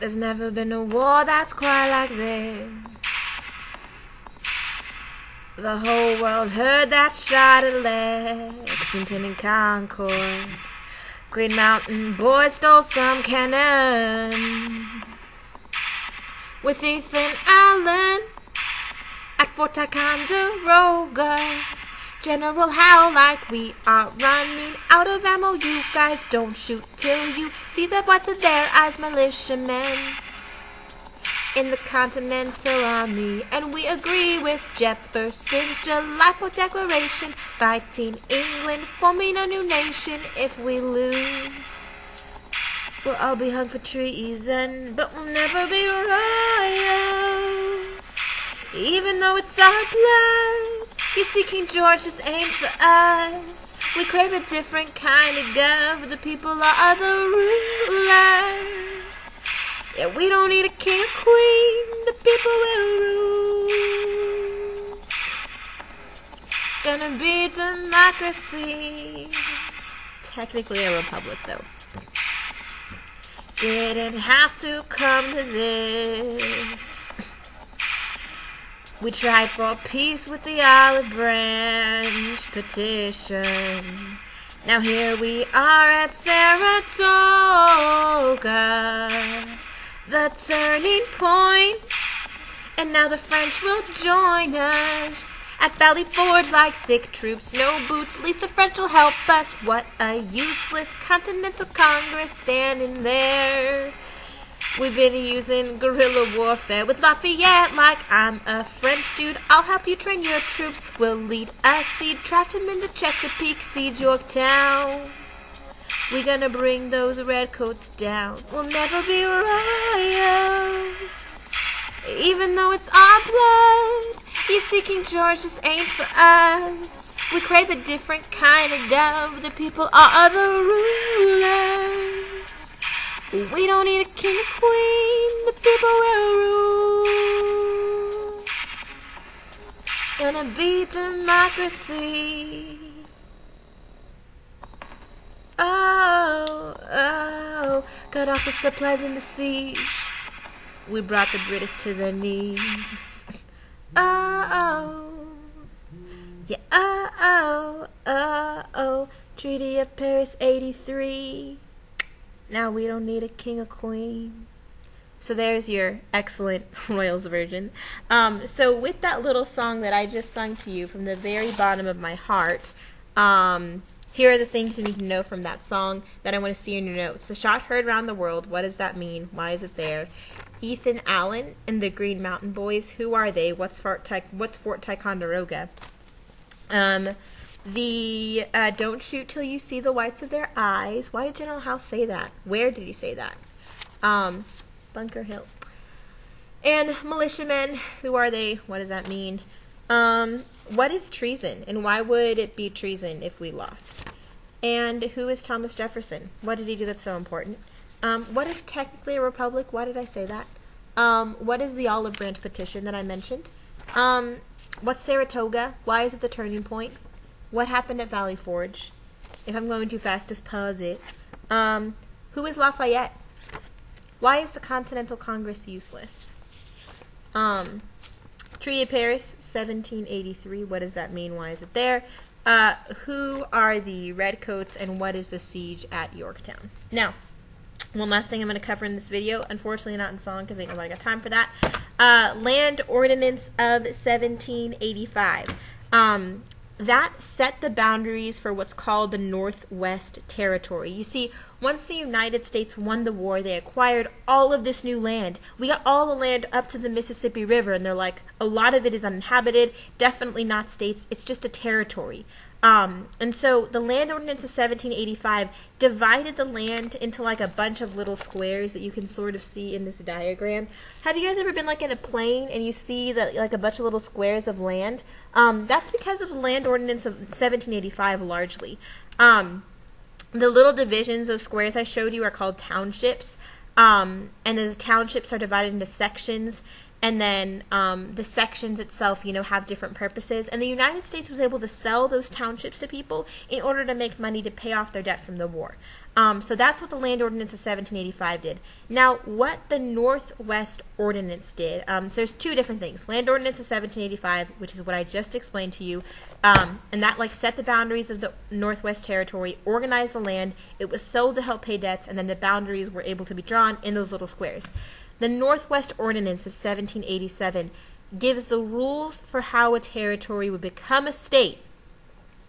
There's never been a war that's quite like this. The whole world heard that shot at Lexington and Concord. Green Mountain boys stole some cannons. With Ethan Allen at Fort Ticonderoga. General Howe, like we are running out of ammo. You guys don't shoot till you see the whites of their eyes. Militiamen in the Continental Army, and we agree with Jefferson July for Declaration, fighting England, forming a new nation. If we lose, we'll all be hung for treason, but we'll never be royals, even though it's our blood. You see, King George just aimed for us. We crave a different kind of gun, for the people are the rulers. Yeah, we don't need a king or queen, the people will rule. Gonna be democracy. Technically a republic, though. Didn't have to come to this. We tried for peace with the olive branch petition. Now here we are at Saratoooooga, the turning point. And now the French will join us at Valley Forge like sick troops, no boots. At least the French will help us. What a useless Continental Congress standing there. We've been using guerrilla warfare with Lafayette like I'm a French dude. I'll help you train your troops. We'll lead a siege, trash them into Chesapeake, siege Yorktown. We gonna bring those redcoats down. We'll never be royals, even though it's our blood. You see, King George just aimed for us. We crave a different kind of gun. The people are the rulers. We don't need a king or queen, the people will rule. Gonna be democracy. Oh, oh, cut off the supplies in the siege. We brought the British to their knees. Oh, yeah, oh, Treaty of Paris 83. Now we don't need a king or queen. So there's your excellent Royals version. So with that little song that I just sung to you from the very bottom of my heart, here are the things you need to know from that song that I want to see in your notes. The shot heard around the world. What does that mean? Why is it there? Ethan Allen and the Green Mountain Boys. Who are they? What's Fort Ticonderoga? Don't shoot till you see the whites of their eyes. Why did General Howe say that? Where did he say that? Bunker Hill. And militiamen, who are they? What does that mean? What is treason? And why would it be treason if we lost? And who is Thomas Jefferson? What did he do that's so important? What is technically a republic? Why did I say that? What is the olive branch petition that I mentioned? What's Saratoga? Why is it the turning point? What happened at Valley Forge? If I'm going too fast, just pause it. Who is Lafayette? Why is the Continental Congress useless? Treaty of Paris, 1783. What does that mean? Why is it there? Who are the Redcoats, and what is the siege at Yorktown? Now, one last thing I'm going to cover in this video, unfortunately not in song because ain't nobody got time for that. Land Ordinance of 1785. That set the boundaries for what's called the Northwest Territory. You see, once the United States won the war, they acquired all of this new land. We got all the land up to the Mississippi River, and they're like, a lot of it is uninhabited, definitely not states, it's just a territory. And so the Land Ordinance of 1785 divided the land into like a bunch of little squares that you can sort of see in this diagram. Have you guys ever been like in a plane and you see that like a bunch of little squares of land? That's because of the Land Ordinance of 1785 largely. The little divisions of squares I showed you are called townships, and the townships are divided into sections. and then the sections itself, have different purposes. And the United States was able to sell those townships to people in order to make money to pay off their debt from the war. So that's what the Land Ordinance of 1785 did. Now, what the Northwest Ordinance did, so there's two different things. Land Ordinance of 1785, which is what I just explained to you, and that set the boundaries of the Northwest Territory, organized the land, it was sold to help pay debts, and then the boundaries were able to be drawn in those little squares. The Northwest Ordinance of 1787 gives the rules for how a territory would become a state.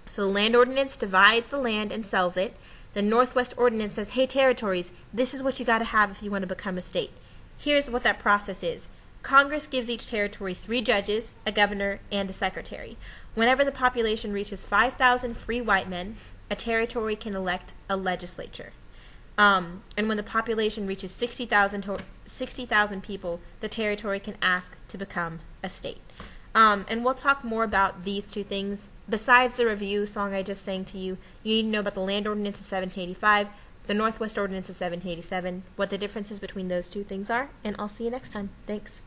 So the Land Ordinance divides the land and sells it. The Northwest Ordinance says, hey, territories, this is what you got to have if you want to become a state. Here's what that process is. Congress gives each territory 3 judges, a governor, and a secretary. Whenever the population reaches 5,000 free white men, a territory can elect a legislature. And when the population reaches 60,000 people, the territory can ask to become a state. And we'll talk more about these two things. Besides the review song I just sang to you, you need to know about the Land Ordinance of 1785, the Northwest Ordinance of 1787, what the differences between those two things are, and I'll see you next time. Thanks.